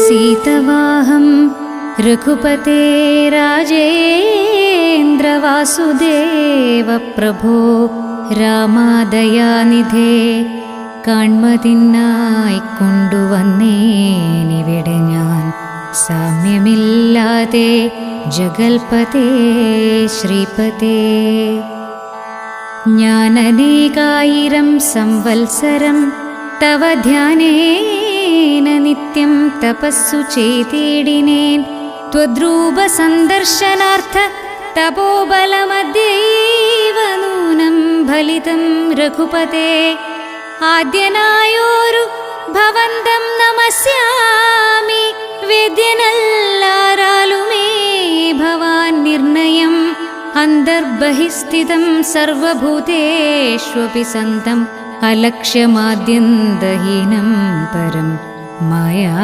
सीतवाहं रघुपते राजेन्द्रवासुदेव प्रभो രാമദയാനിധേ കാൺമതിനായി കൊണ്ടുവന്നേനിവിടെ ഞാൻ സാമ്യമില്ലാതെ ജഗൽപതേ ശ്രീപതേ. ഞാനനേകായിരം സംവത്സരം തവ ധ്യാനേന നിത്യം തപസ്സു ചെയ്തിടിനേൻ. ത്വദ്രൂപ സന്ദർശനാർത്ഥ തപോബലമദ്യൈവ നൂനം ഫലിതം രഘുപതേ. ആദ്യനായോരു ഭവന്തം നമസ്യാമി. വേദ്യനല്ലാരാലുമേ ഭവാൻ നിർണയം. അന്തർബഹിസ്ഥിതം സർവഭൂതേഷ്വപി സന്തം അലക്ഷ്യമാദ്യന്തഹീനം പരം മായാ